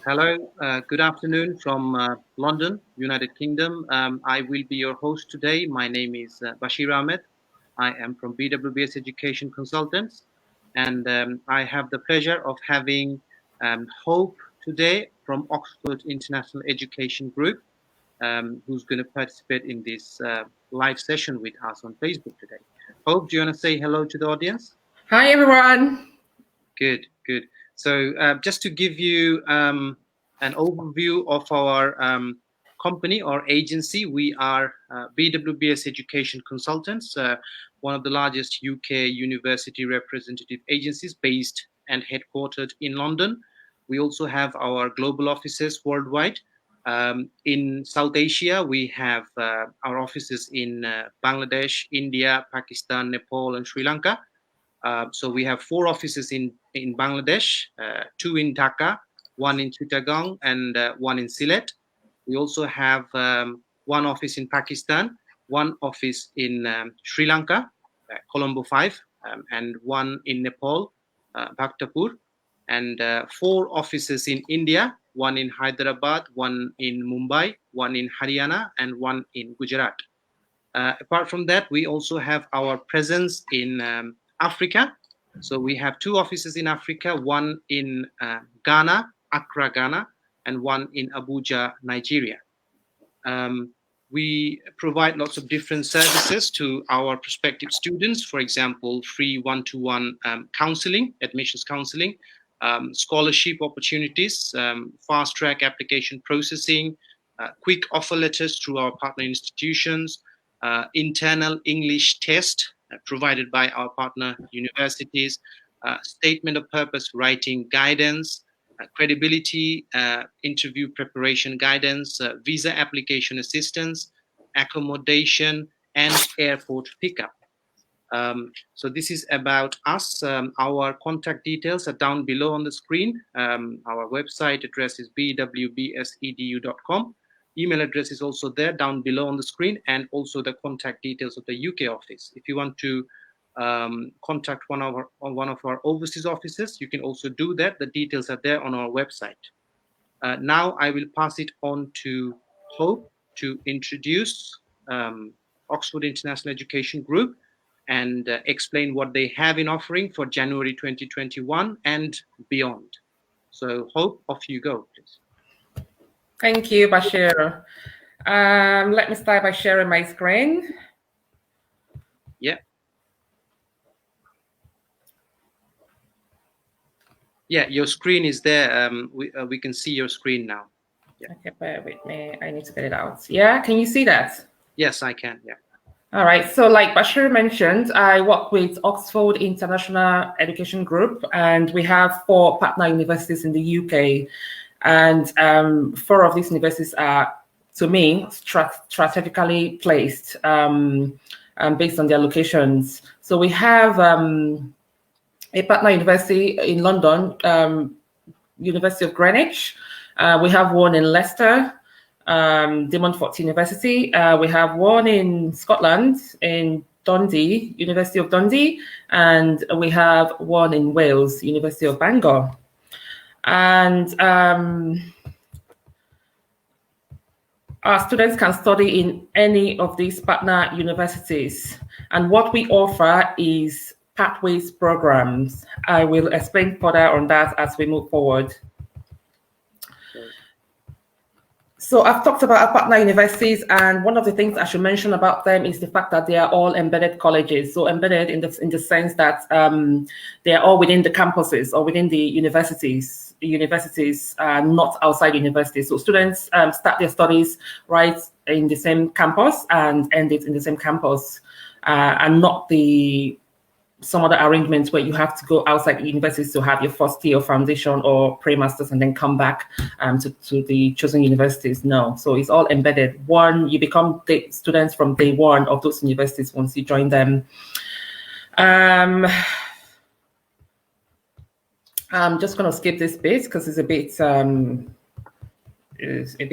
Hello, good afternoon from London, United Kingdom. I will be your host today. My name is Bashir Ahmed. I am from BWBS Education Consultants, and I have the pleasure of having Hope today from Oxford International Education Group, who's going to participate in this live session with us on Facebook today. Hope, do you want to say hello to the audience? Hi, everyone. Good, good. So just to give you an overview of our company or agency, we are BWBS Education Consultants, one of the largest UK university representative agencies based and headquartered in London. We also have our global offices worldwide. In South Asia, we have our offices in Bangladesh, India, Pakistan, Nepal, and Sri Lanka. So we have 4 offices in Bangladesh, 2 in Dhaka, 1 in Chittagong, and 1 in Sylhet. We also have 1 office in Pakistan, 1 office in Sri Lanka, Colombo 5, and 1 in Nepal, Bhaktapur, and 4 offices in India, 1 in Hyderabad, 1 in Mumbai, 1 in Haryana, and 1 in Gujarat. Apart from that, we also have our presence in Africa. So we have 2 offices in Africa, 1 in Ghana, Accra, Ghana, and 1 in Abuja, Nigeria. We provide lots of different services to our prospective students. For example, free one-to-one counseling, admissions counseling, scholarship opportunities, fast-track application processing, quick offer letters through our partner institutions, internal English test provided by our partner universities, statement of purpose writing guidance, credibility, interview preparation guidance, visa application assistance, accommodation, and airport pickup. So this is about us. Our contact details are down below on the screen. Our website address is bwbsedu.com. Email address is also there down below on the screen, and also the contact details of the UK office. If you want to contact one of our overseas offices, you can also do that. The details are there on our website. Now I will pass it on to Hope to introduce Oxford International Education Group and explain what they have in offering for January 2021 and beyond. So Hope, off you go, please. Thank you, Bashir. Let me start by sharing my screen. Yeah. Yeah, your screen is there. We can see your screen now. Yeah. Okay, bear with me. I need to get it out. Yeah, can you see that? Yes, I can. Yeah. All right. So like Bashir mentioned, I work with Oxford International Education Group, and we have 4 partner universities in the UK. And 4 of these universities are, to me, strategically placed based on their locations. So we have a partner university in London, University of Greenwich. We have one in Leicester, the Montfort University. We have one in Scotland, in Dundee, University of Dundee, and we have one in Wales, University of Bangor. And our students can study in any of these partner universities. And what we offer is pathways programs. I will explain further on that as we move forward. So I've talked about our partner universities, and one of the things I should mention about them is the fact that they are all embedded colleges. So embedded in the sense that they are all within the campuses or within the universities. Universities are not outside universities. So students start their studies right in the same campus and end it in the same campus, and not some other arrangements where you have to go outside the universities to have your first year of foundation or pre-masters and then come back to the chosen universities. No, so it's all embedded. You become the students from day one of those universities once you join them. I'm just going to skip this bit because it's a bit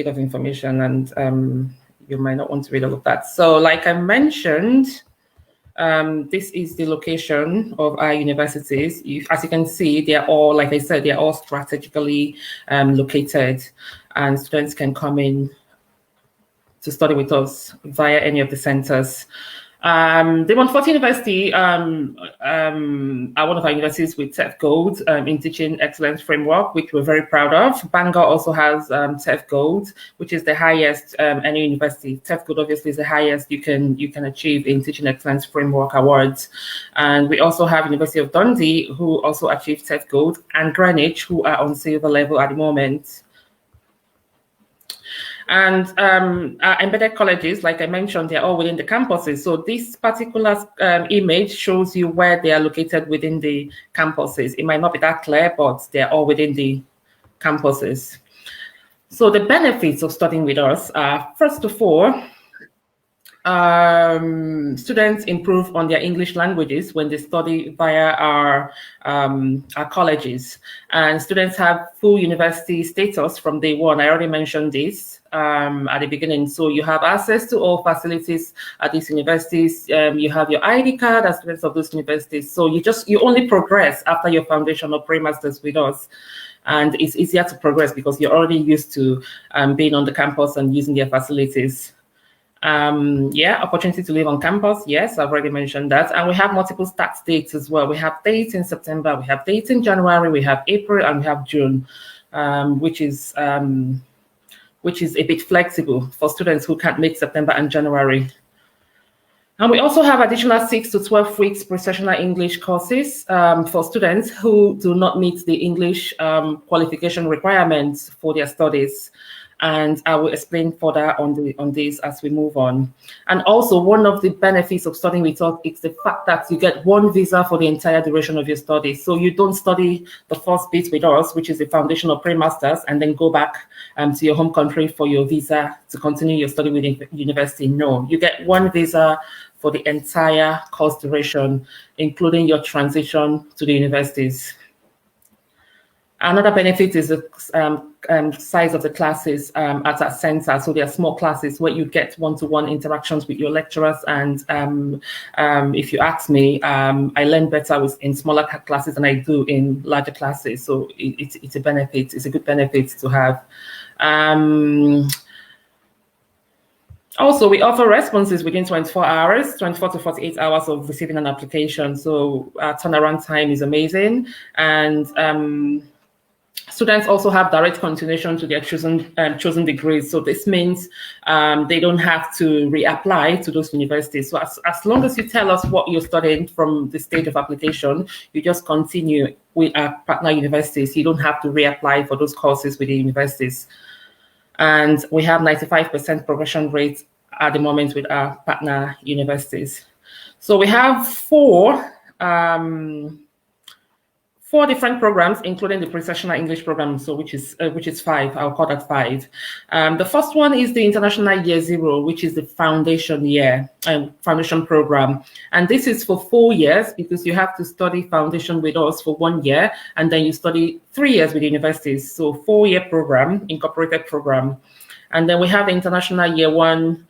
of information, and you might not want to read all of that. So like I mentioned, This is the location of our universities. As you can see, they are all, like I said, they are all strategically located, and students can come in to study with us via any of the centers. The Montfort University are one of our universities with TEF Gold in Teaching Excellence Framework, which we're very proud of. Bangor also has TEF Gold, which is the highest any university. TEF Gold obviously is the highest you can achieve in Teaching Excellence Framework awards. And we also have University of Dundee, who also achieved TEF Gold, and Greenwich, who are on silver level at the moment. And our embedded colleges, like I mentioned, they're all within the campuses. So this particular image shows you where they are located within the campuses. It might not be that clear, but they're all within the campuses. So the benefits of studying with us are, first of all, students improve on their English languages when they study via our colleges, and students have full university status from day one. I already mentioned this at the beginning. So you have access to all facilities at these universities. You have your ID card as students of those universities. So you only progress after your foundation or pre-masters with us. And it's easier to progress because you're already used to being on the campus and using their facilities. Opportunity to live on campus. Yes, I've already mentioned that. And we have multiple start dates as well. We have dates in September, we have dates in January, we have April, and we have June, which is a bit flexible for students who can't make September and January. And we also have additional 6 to 12 weeks professional English courses for students who do not meet the English qualification requirements for their studies. And I will explain further on this as we move on. And also, one of the benefits of studying with us is the fact that you get one visa for the entire duration of your studies. So you don't study the first bit with us, which is the foundation or pre-masters, and then go back to your home country for your visa to continue your study within the university. No, you get one visa for the entire course duration, including your transition to the universities. Another benefit is the size of the classes at our center. So they are small classes where you get one-to-one interactions with your lecturers. And if you ask me, I learn better in smaller classes than I do in larger classes. So it's a benefit. It's a good benefit to have. Also, we offer responses within 24 hours, 24 to 48 hours of receiving an application. So our turnaround time is amazing. And students also have direct continuation to their chosen degrees. So this means they don't have to reapply to those universities. So as long as you tell us what you're studying from the stage of application, you just continue with our partner universities. You don't have to reapply for those courses with the universities. And we have 95% progression rate at the moment with our partner universities. So we have four different programs, including the pre-sessional English program, so which is 5. I'll call that 5. The first one is the International Year Zero, which is the foundation year foundation program, and this is for 4 years because you have to study foundation with us for 1 year, and then you study 3 years with universities. So 4-year program, incorporated program, and then we have the International Year 1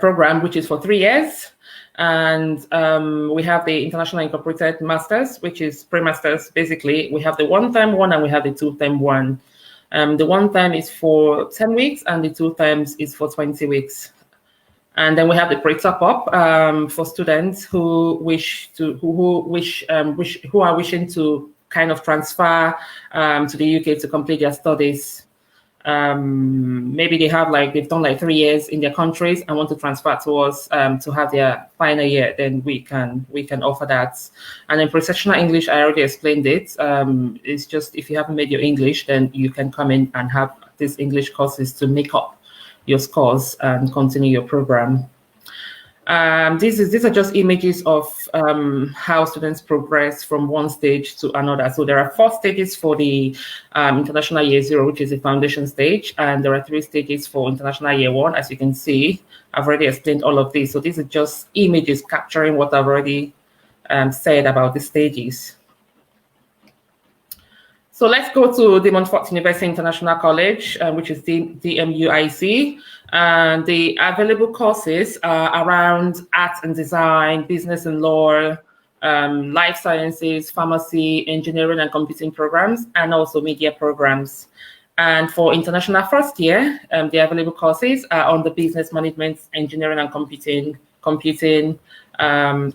program, which is for 3 years. And we have the International Incorporated Masters, which is pre-masters. Basically, we have the 1-term one and we have the 2-term one. The 1-term is for 10 weeks and the 2-terms is for 20 weeks. And then we have the pre-top-up for students who are wishing to kind of transfer to the UK to complete their studies. Maybe they've done 3 years in their countries and want to transfer to us to have their final year, then we can offer that. And then pre-sessional English, I already explained it. It's just if you haven't made your English, then you can come in and have these English courses to make up your scores and continue your program. These are just images of how students progress from one stage to another. So there are 4 stages for the International Year Zero, which is the foundation stage, and there are 3 stages for International Year 1. As you can see, I've already explained all of these. So these are just images capturing what I've already said about the stages. So let's go to the Montfort University International College, which is the DMUIC. And the available courses are around art and design, business and law, life sciences, pharmacy, engineering and computing programs, and also media programs. And for international first year, the available courses are on the business management, engineering and computing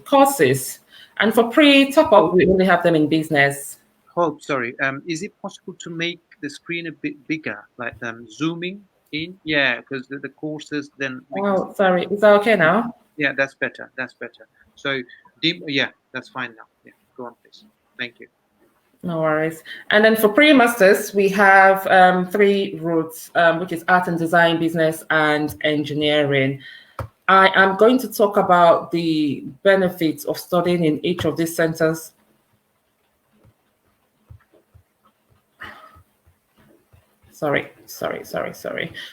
courses. And for pre-top up, we only have them in business. Hope, sorry. Is it possible to make the screen a bit bigger, like zooming in? Yeah, because the courses then. Oh, sorry. Is that okay now? Yeah, that's better. That's better. So, yeah, that's fine now. Yeah, go on, please. Thank you. No worries. And then for pre-masters, we have 3 routes, which is art and design, business, and engineering. I am going to talk about the benefits of studying in each of these centers. Sorry.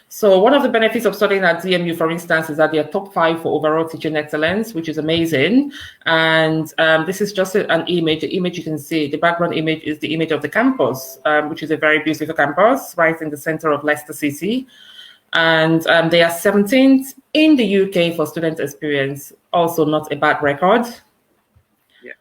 So one of the benefits of studying at DMU, for instance, is that they are top 5 for overall teaching excellence, which is amazing. And this is just an image. The image you can see, the background image is the image of the campus, which is a very beautiful campus right in the center of Leicester City. And they are 17th in the UK for student experience, also not a bad record. Yeah.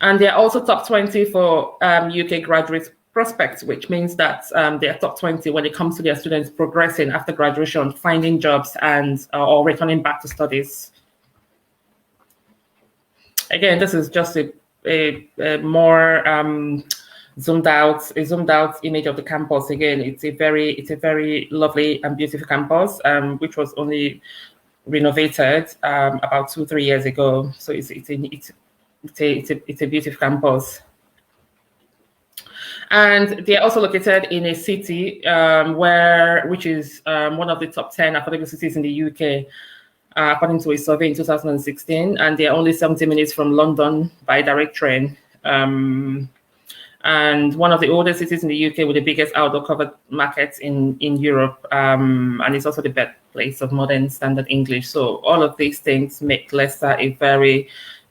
And they're also top 20 for UK graduate prospects, which means that they're top 20 when it comes to their students progressing after graduation, finding jobs, and or returning back to studies. Again, this is just a more zoomed out image of the campus. Again, it's a very lovely and beautiful campus, which was only renovated about 2-3 years ago. So it's a beautiful campus. And they are also located in a city which is one of the top 10 affordable cities in the UK, according to a survey in 2016. And they are only 70 minutes from London by direct train. And one of the oldest cities in the UK with the biggest outdoor covered markets in Europe. And it's also the birthplace of modern standard English. So all of these things make Leicester a very,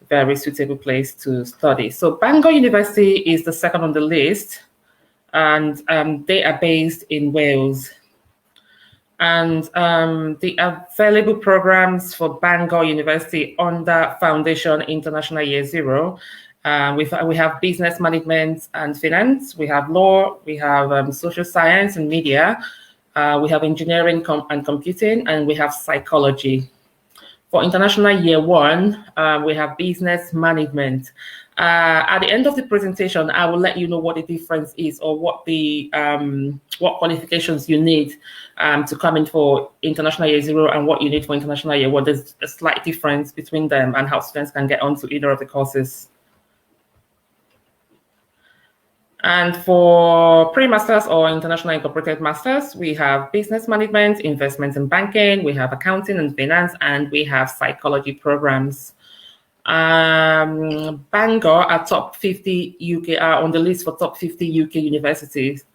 very suitable place to study. So Bangor University is the second on the list, and they are based in Wales. And the available programs for Bangor University under Foundation International Year Zero, we have business management and finance, we have law, we have social science and media, we have engineering and computing, and we have psychology. For international year 1, we have business management. At the end of the presentation, I will let you know what the difference is, or what the what qualifications you need to come in for international year 0 and what you need for international year 1. There's a slight difference between them and how students can get onto either of the courses. And for pre-masters or international incorporated masters, we have business management, investment and banking, we have accounting and finance, and we have psychology programs. Bangor are top 50 UK, are on the list for top 50 UK universities.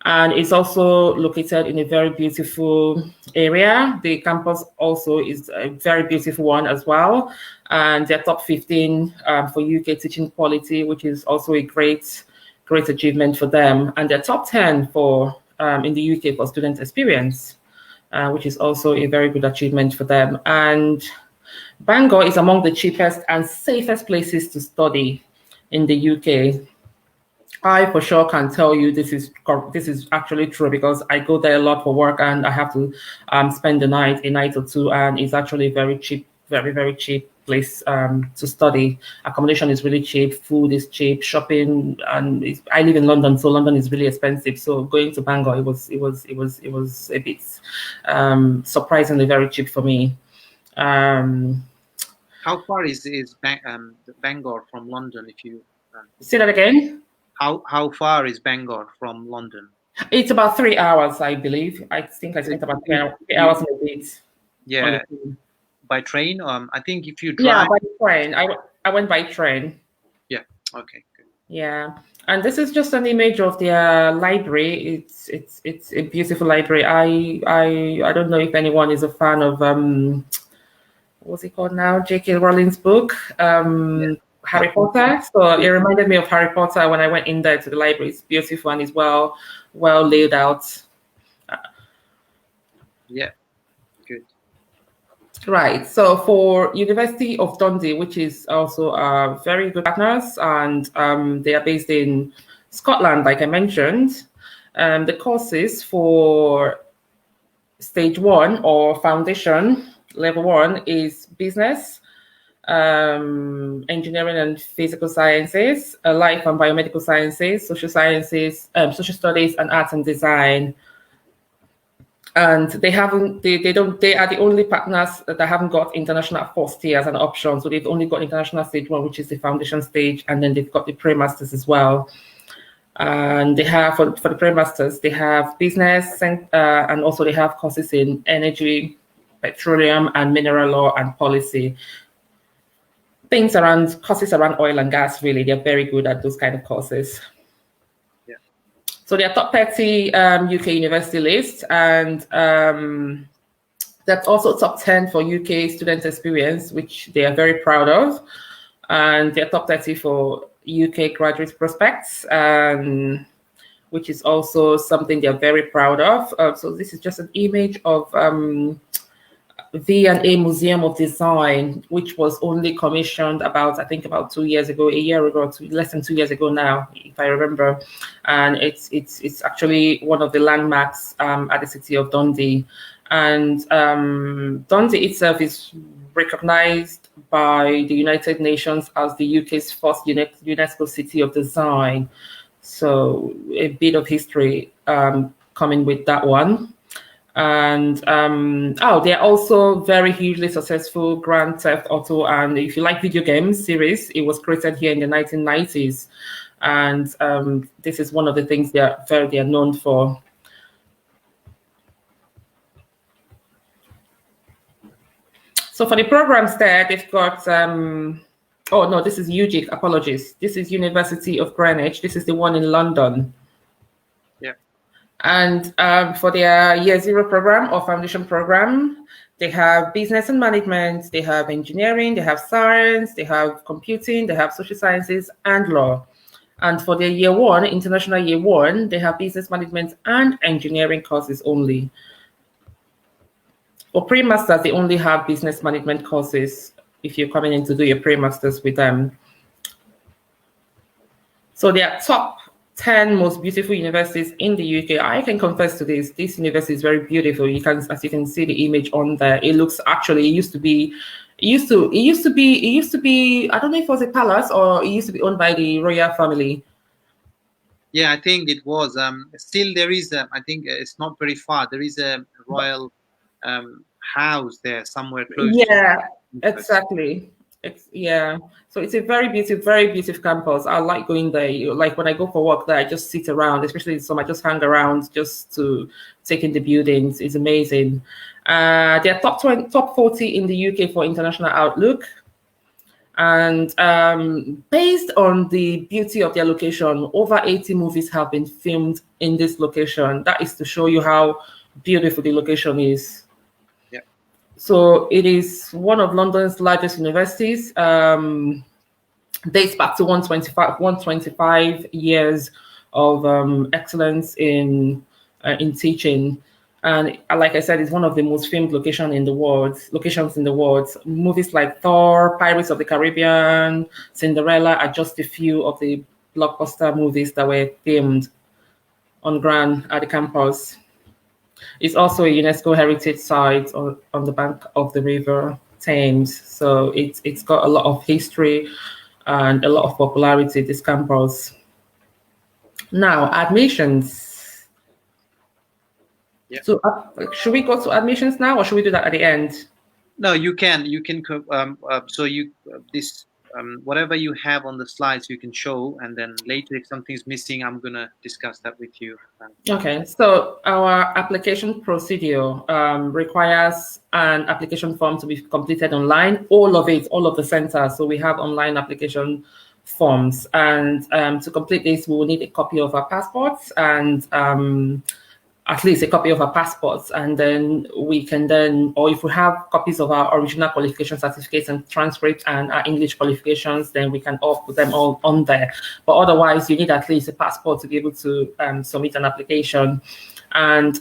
And it's also located in a very beautiful area. The campus also is a very beautiful one as well. And they're top 15 for UK teaching quality, which is also a great achievement for them. And they're top 10 for in the UK for student experience, which is also a very good achievement for them. And Bangor is among the cheapest and safest places to study in the UK. I for sure can tell you this is actually true, because I go there a lot for work and I have to spend a night or two, and it's actually very cheap, very cheap place to study. Accommodation is really cheap, food is cheap, shopping, and I live in London, so London is really expensive. So going to Bangor, it was a bit surprisingly very cheap for me. How far is Bangor from London? If you say that again. How far is Bangor from London? It's about 3 hours, I believe. I think I spent about 3 hours and a bit. Yeah. By train? I think if you drive. Yeah, by train. I went by train. Yeah. Okay. Good. Yeah, and this is just an image of their library. It's a beautiful library. I don't know if anyone is a fan of what's it called now? J.K. Rowling's book. Harry Potter. So it reminded me of Harry Potter when I went in there to the library. It's beautiful and it's well laid out. Yeah, good. Right. So for University of Dundee, which is also very good partners, and they are based in Scotland, like I mentioned, the courses for stage 1 or foundation level 1 is business, engineering and physical sciences, life and biomedical sciences, social sciences, social studies, and arts and design. And they are the only partners that haven't got international first year as an option. So they've only got international stage 1, which is the foundation stage, and then they've got the pre-masters as well. And they have for the pre-masters, they have business and also they have courses in energy, petroleum, and mineral law and policy. Courses around oil and gas, really. They're very good at those kind of courses. Yeah. So they're top 30 UK university list, and that's also top 10 for UK student experience, which they are very proud of. And they're top 30 for UK graduate prospects, which is also something they're very proud of. So this is just an image of V&A Museum of Design, which was only commissioned about 2 years ago, a year ago, less than 2 years ago now, if I remember. And it's actually one of the landmarks at the city of Dundee. And Dundee itself is recognized by the United Nations as the UK's first UNESCO City of Design. So a bit of history coming with that one. And they're also very hugely successful Grand Theft Auto, and if you like video games series, it was created here in the 1990s, and this is one of the things they are known for. So for the programs there, they've got oh no, this is UGIC, apologies. This is University of Greenwich. This is the one in London. And for their Year Zero program or foundation program, they have business and management, they have engineering, they have science, they have computing, they have social sciences and law. And for their Year 1, International Year 1, they have business management and engineering courses only. For pre-masters, they only have business management courses if you're coming in to do your pre-masters with them. So they are top 10 most beautiful universities in the UK. I can confess to this. This university is very beautiful. As you can see the image on there. It looks actually. It used to be. I don't know if it was a palace or it used to be owned by the royal family. Yeah, I think it was. Still, there is. I think it's not very far. There is a royal house there somewhere close. Yeah, exactly. So it's a very beautiful campus. I like going there. Like when I go for work there, I just sit around, especially in summer, I just hang around just to take in the buildings. It's amazing. They're top 40 in the UK for International Outlook. And based on the beauty of their location, over 80 movies have been filmed in this location. That is to show you how beautiful the location is. So it is one of London's largest universities, dates back to 125 years of excellence in teaching. And like I said, it's one of the most filmed locations in the world. Movies like Thor, Pirates of the Caribbean, Cinderella are just a few of the blockbuster movies that were filmed on ground at the campus. It's also a UNESCO heritage site on the bank of the River Thames. So it's got a lot of history and a lot of popularity, this campus. Now, admissions. Yeah. So should we go to admissions now, or should we do that at the end? No, you can. Whatever you have on the slides, you can show, and then later, if something's missing, I'm gonna discuss that with you. Okay. So our application procedure requires an application form to be completed online. All of the centers. So we have online application forms, and to complete this, we will need a copy of our passports and at least a copy of our passports, and then we can then, or if we have copies of our original qualification certificates and transcripts and our English qualifications, then we can all put them all on there. But otherwise, you need at least a passport to be able to submit an application. And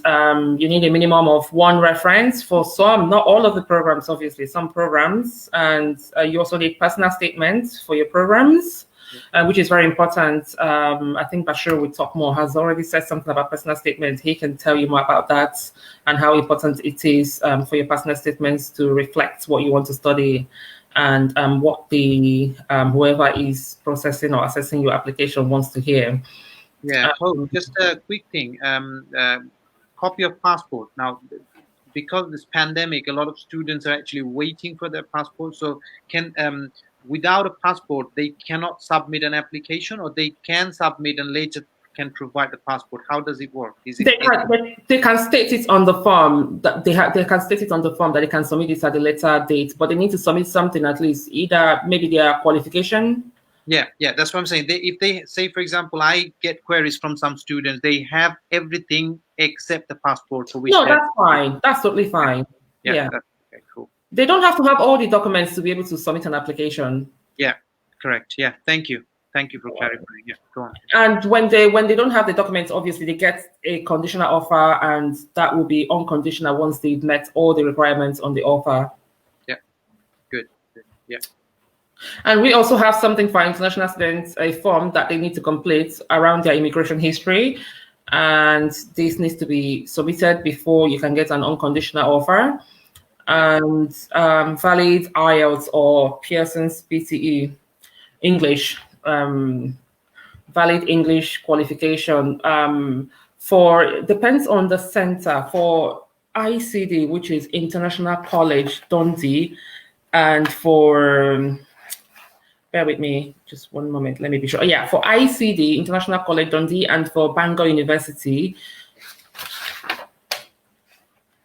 you need a minimum of one reference for some, not all of the programs, obviously, some programs. And you also need personal statements for your programs, which is very important. I think Bashir will talk more, has already said something about personal statements. He can tell you more about that and how important it is for your personal statements to reflect what you want to study and what the whoever is processing or assessing your application wants to hear. Yeah. Just a quick thing. Copy of passport. Now, because of this pandemic, a lot of students are actually waiting for their passport. So, can without a passport, they cannot submit an application, or they can submit and later can provide the passport. How does it work? Is it they can state it on the form that they can state it on the form that they can submit it at a later date, but they need to submit something, at least either maybe their qualification. Yeah, that's what I'm saying. If they say, for example, I get queries from some students, they have everything except the passport. For which that's fine. That's totally fine. Yeah. Okay, cool. They don't have to have all the documents to be able to submit an application. Yeah, correct. Yeah, thank you for clarifying. Yeah, go on. And when they don't have the documents, obviously they get a conditional offer, and that will be unconditional once they've met all the requirements on the offer. Yeah, good. Yeah. And we also have something for international students, a form that they need to complete around their immigration history. And this needs to be submitted before you can get an unconditional offer. And valid IELTS or Pearson's PTE English, valid English qualification. Depends on the center. For ICD, which is International College Dundee, and for bear with me just one moment, let me be sure. Yeah, for ICD, International College Dundee, and for Bangor University.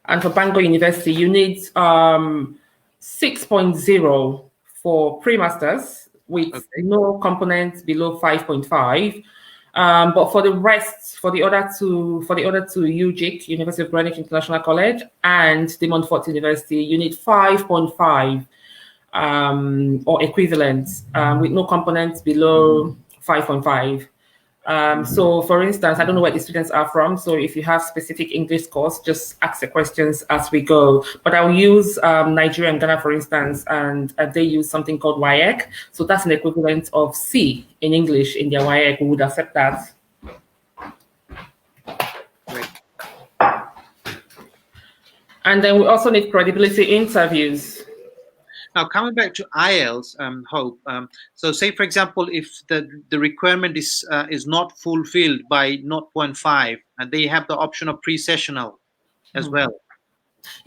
And for Bangor University, you need 6.0 for pre-masters with no components below 5.5. But for the rest, for the other two UGIC, University of Greenwich International College, and the Montfort University, you need 5.5. Or equivalent with no components below 5.5. So for instance, I don't know where the students are from. So if you have specific English course, just ask the questions as we go. But I'll use Nigeria and Ghana, for instance, and they use something called OIEG. So that's an equivalent of C in English in their OIEG. We would accept that. Great. And then we also need credibility interviews. Now, coming back to IELTS, Hope. So, say for example, if the requirement is not fulfilled by 0.5, and they have the option of pre-sessional as well.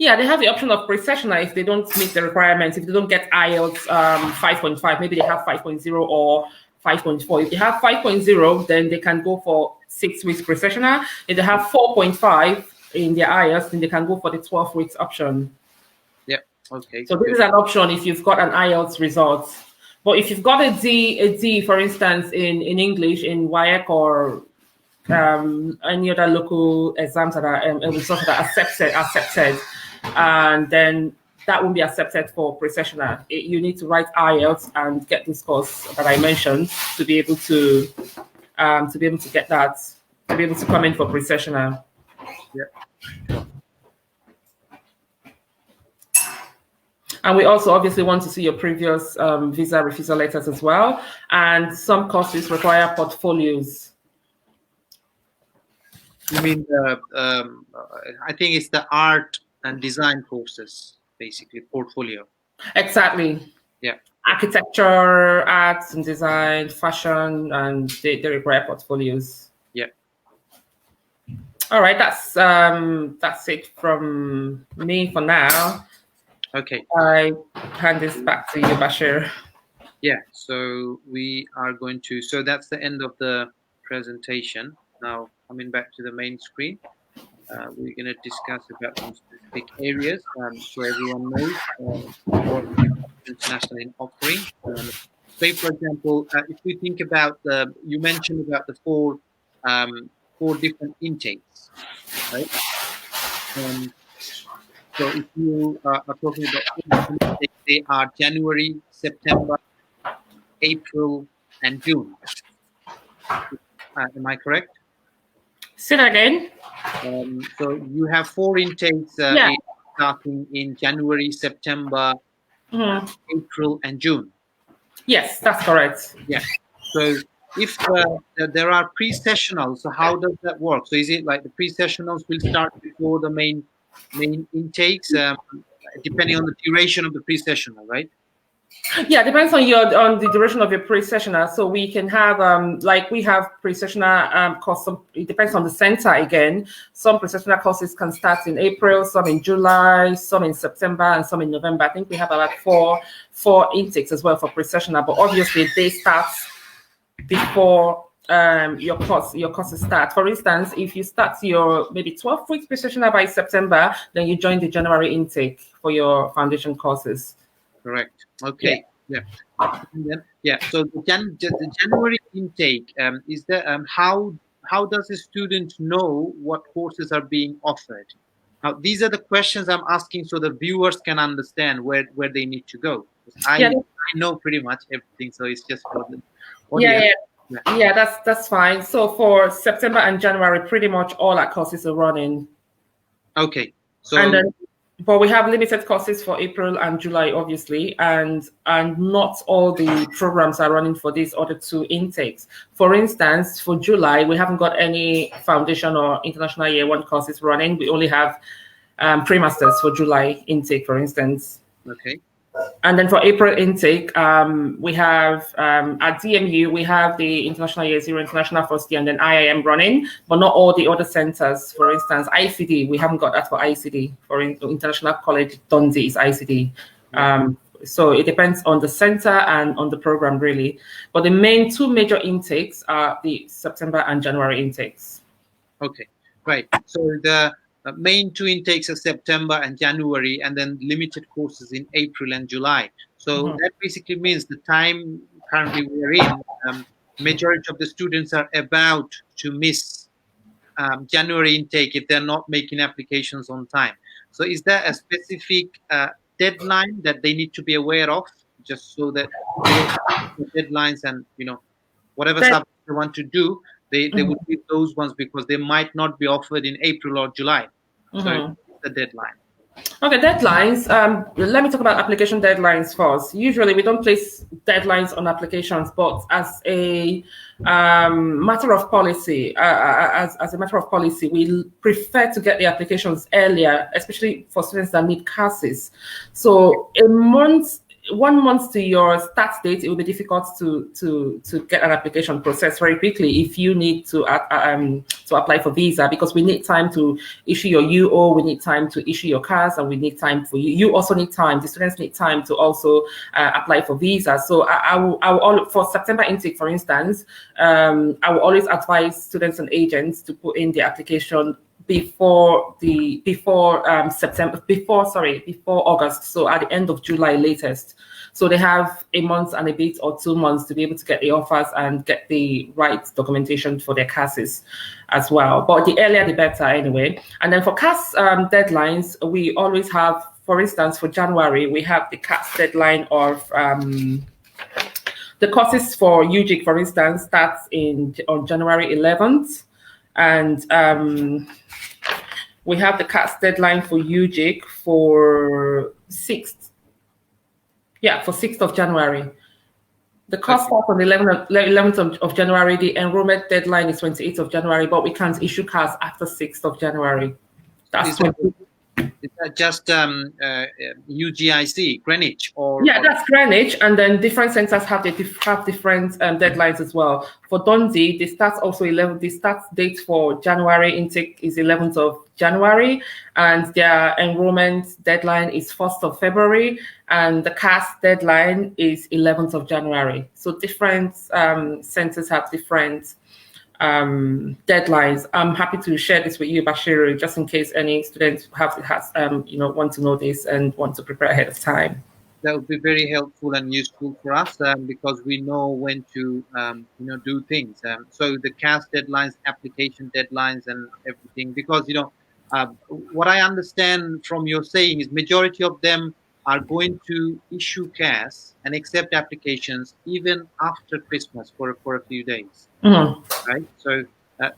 Yeah, they have the option of pre-sessional if they don't meet the requirements. If they don't get IELTS 5.5, maybe they have 5.0 or 5.4. If they have 5.0, then they can go for 6 weeks pre-sessional. If they have 4.5 in their IELTS, then they can go for the 12 weeks option. Okay. So this is an option if you've got an IELTS result. But if you've got a D, for instance, in English, in WIAC or any other local exams that are results that are accepted, and then that won't be accepted for pre-sessional. You need to write IELTS and get this course that I mentioned to be able to get that, to be able to come in for pre-sessional. Yeah. And we also obviously want to see your previous visa refusal letters as well. And some courses require portfolios. You mean I think it's the art and design courses, basically, portfolio. Exactly. Yeah. Architecture, arts and design, fashion, and they require portfolios. Yeah. All right, that's it from me for now. Okay. I hand this back to you, Bashir. Yeah, so we are going to, so that's the end of the presentation. Now, coming back to the main screen, we're going to discuss about some specific areas so everyone knows what international in offering. Say, for example, if we think about you mentioned about the 4 four different intakes, right? So if you are talking about intakes, they are January, September, April, and June. Am I correct? Say that again. So you have four intakes starting in January, September, April, and June. Yes, that's correct. Yeah. So if there are pre-sessionals, so how does that work? So is it like the pre-sessionals will start before the main intakes, depending on the duration of the pre-sessional, right? Yeah, depends on the duration of your pre-sessional. So we can have like we have pre-sessional course. It depends on the center again. Some pre-sessional courses can start in April, some in July, some in September, and some in November. I think we have about four intakes as well for pre-sessional, but obviously they start before your courses start. For instance, if you start your maybe 12 weeks pre-sessional by September, then you join the January intake for your foundation courses. Correct. Okay. Yeah. So the January intake is there. How does a student know what courses are being offered? Now, these are the questions I'm asking so the viewers can understand where they need to go. I know pretty much everything, so it's just for the audience. Yeah, that's fine. So for September and January, pretty much all our courses are running. Okay. So but we have limited courses for April and July, obviously, and not all the programs are running for these other two intakes. For instance, for July, we haven't got any foundation or international year one courses running. We only have pre-masters for July intake, for instance. Okay. And then for April intake, we have at DMU, we have the International Year Zero, International First Year, and then IIM running, but not all the other centers. For instance, ICD, we haven't got that for ICD. For International College Dundee is ICD. So it depends on the center and on the program, really. But the two major intakes are the September and January intakes. Okay, right. So the main two intakes are September and January, and then limited courses in April and July. So that basically means the time currently we're in, majority of the students are about to miss January intake if they're not making applications on time. So is there a specific deadline that they need to be aware of, just so that deadlines and whatever subject they want to do, they would be those ones because they might not be offered in April or July. So the deadline. Okay, deadlines. Let me talk about application deadlines first. Usually we don't place deadlines on applications, but as a matter of policy, we prefer to get the applications earlier, especially for students that need classes. So 1 month to your start date, it will be difficult to get an application processed very quickly if you need to apply for visa, because we need time to issue your UO, we need time to issue your CAS, and we need time for you. You also need time. The students need time to also apply for visa. So I will for September intake, for instance, I will always advise students and agents to put in the application before August, so at the end of July latest. So they have a month and a bit or 2 months to be able to get the offers and get the right documentation for their CASs as well. But the earlier the better anyway. And then for CAS deadlines, we always have, for instance, for January, we have the CAS deadline of the courses for UGIC, for instance, starts on January 11th. And we have the CAS deadline for UGIC for 6th. Yeah, for 6th of January. The course starts on the 11th of January. The enrollment deadline is 28th of January, but we can't issue CAS after 6th of January. Is that just UGIC, Greenwich? That's Greenwich, and then different centers have different deadlines as well. For Dundee, the start date for January intake is 11th of January, and their enrollment deadline is 1st of February, and the CAS deadline is 11th of January. So different centers have different deadlines. I'm happy to share this with you, Bashiru, just in case any students want to know this and want to prepare ahead of time. That would be very helpful and useful for us, because we know when to do things. So the CAS deadlines, application deadlines, and everything. Because what I understand from your saying is majority of them are going to issue CAS and accept applications even after Christmas for a few days, Mhm. right? So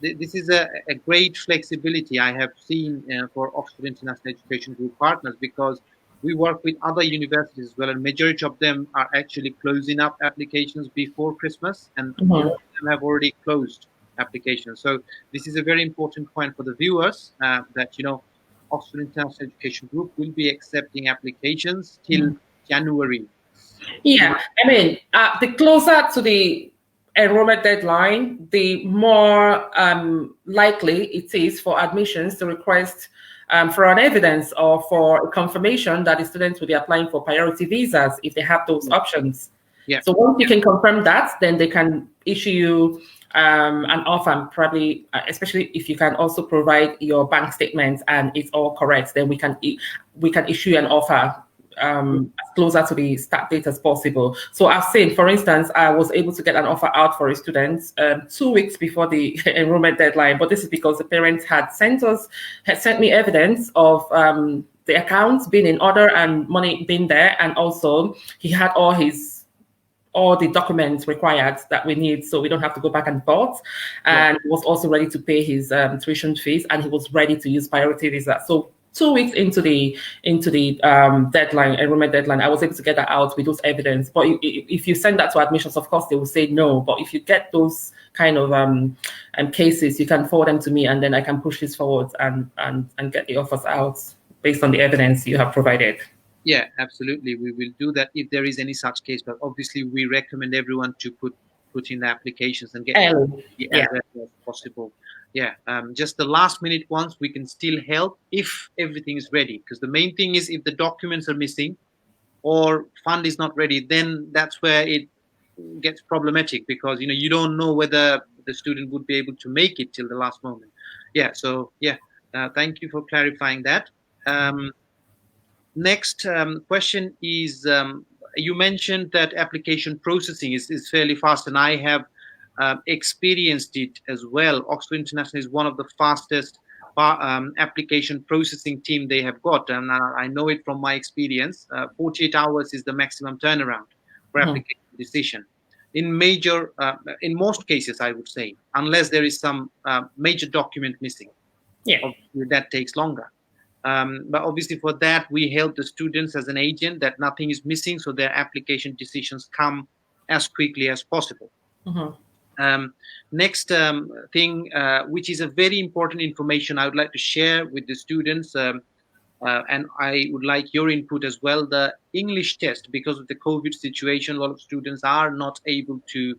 this is a great flexibility I have seen for Oxford International Education Group partners, because we work with other universities as well, and majority of them are actually closing up applications before Christmas, and a lot Mhm. of them have already closed applications. So this is a very important point for the viewers, that Oxford International Education Group will be accepting applications till January. Yeah, I mean, the closer to the enrollment deadline, the more likely it is for admissions to request for an evidence or for a confirmation that the students will be applying for priority visas if they have those options. Yeah. So once you can confirm that, then they can issue you an offer, probably, especially if you can also provide your bank statements and it's all correct, then we can issue an offer as closer to the start date as possible. So I've seen, for instance, I was able to get an offer out for a student 2 weeks before the enrollment deadline, but this is because the parents had sent me evidence of the accounts being in order and money being there, and also he had all the documents required that we need, so we don't have to go back and forth. And he was also ready to pay his tuition fees, and he was ready to use priority visa. So 2 weeks into the deadline, enrollment deadline, I was able to get that out with those evidence. But if you send that to admissions, of course they will say no. But if you get those kind of cases, you can forward them to me, and then I can push this forward and get the offers out based on the evidence you have provided. Yeah, absolutely. We will do that if there is any such case. But obviously, we recommend everyone to put in the applications and get as early as possible. Yeah, just the last minute ones we can still help if everything is ready. Because the main thing is if the documents are missing or fund is not ready, then that's where it gets problematic, because you don't know whether the student would be able to make it till the last moment. Yeah. So yeah, thank you for clarifying that. Next question is, you mentioned that application processing is fairly fast, and I have experienced it as well. Oxford International is one of the fastest application processing team they have got, and I know it from my experience. 48 hours is the maximum turnaround for application decision. In most cases, I would say, unless there is some major document missing, that takes longer. But obviously for that, we help the students as an agent that nothing is missing, so their application decisions come as quickly as possible. Next thing, which is a very important information I would like to share with the students, and I would like your input as well, the English test. Because of the COVID situation, a lot of students are not able to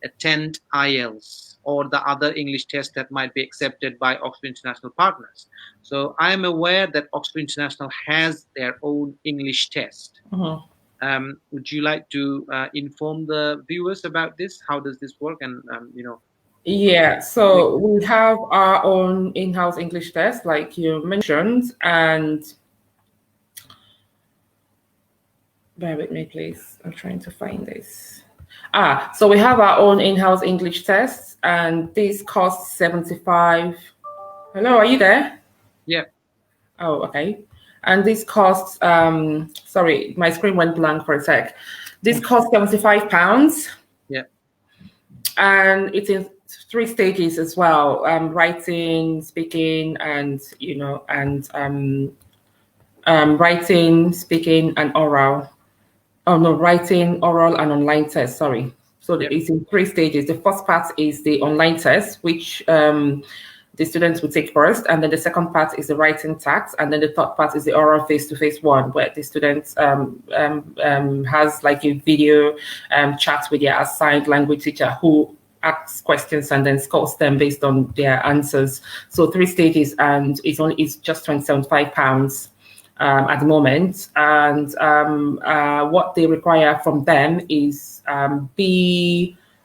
attend IELTS or the other English tests that might be accepted by Oxford International partners. So I am aware that Oxford International has their own English test. Would you like to inform the viewers about this? How does this work? And Yeah, so we have our own in-house English test, like you mentioned, and bear with me, please. I'm trying to find this. So we have our own in-house English tests, and this costs 75. Hello, are you there? Yeah. Oh, okay. And this costs, sorry, my screen went blank for a sec. This costs £75. Yeah. And it's in 3 stages as well: writing, speaking, and writing, speaking, and oral. Oh no, writing, oral, and online test. Sorry. So it's in 3 stages. The first part is the online test, which the students will take first, and then the second part is the writing task, and then the third part is the oral face-to-face one, where the students has like a video chat with their assigned language teacher, who asks questions and then scores them based on their answers. So 3 stages, and it's just £75 at the moment. And what they require from them is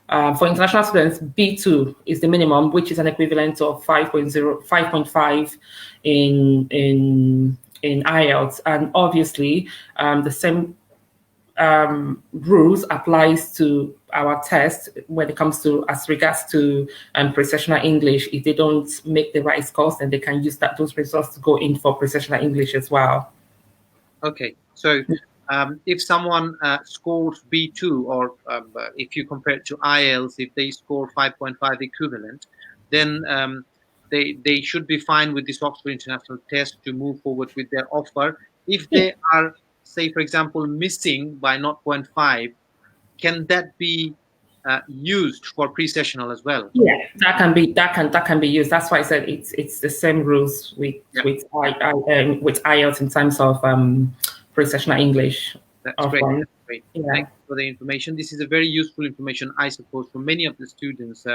for international students, B2 is the minimum, which is an equivalent of 5.5 in IELTS. And obviously, the same rules applies to our test when it comes to as regards to pre-sessional English. If they don't make the right scores, then they can use those results to go in for pre-sessional English as well. Okay, so if someone scores B2, or if you compare it to IELTS, if they score 5.5 equivalent, then they should be fine with this Oxford International Test to move forward with their offer. If they are, say, for example, missing by 0.5, can that be used for pre-sessional as well? Yeah, that can be used. That's why I said it's the same rules with IELTS in terms of pre-sessional English. That's great. That's great. Yeah. Thank you for the information. This is a very useful information, I suppose, for many of the students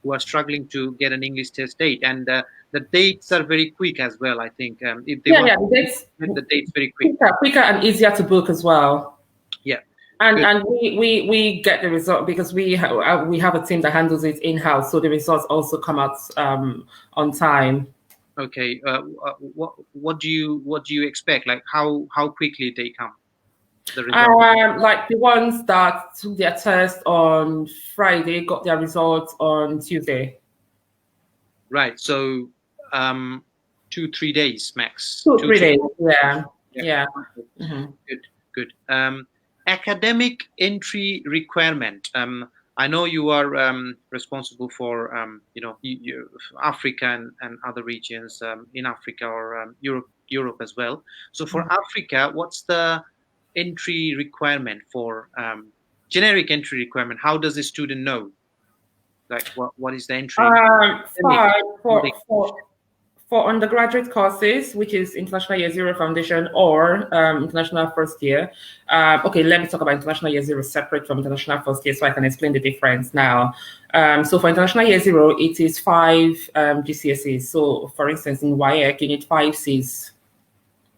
who are struggling to get an English test date. And the dates are very quick as well, I think. If they want the dates very quick. Quicker and easier to book as well. Yeah. And we get the result because we have a team that handles it in-house, so the results also come out on time. Okay. What do you expect? Like how quickly they come? The results? Like the ones that took their test on Friday got their results on Tuesday. Right. So 2-3 days max. 2-3 days. Yeah. Mm-hmm. Good. Academic entry requirement. I know you are responsible for Africa and other regions in Africa or Europe as well. So for Africa, what's the entry requirement for generic entry requirement? How does the student know? Like what is the entry? For undergraduate courses, which is International Year Zero Foundation or International First Year. Okay, let me talk about International Year Zero separate from International First Year so I can explain the difference now. So for International Year Zero, it is 5 GCSEs. So for instance, in WIEG, you need 5 Cs.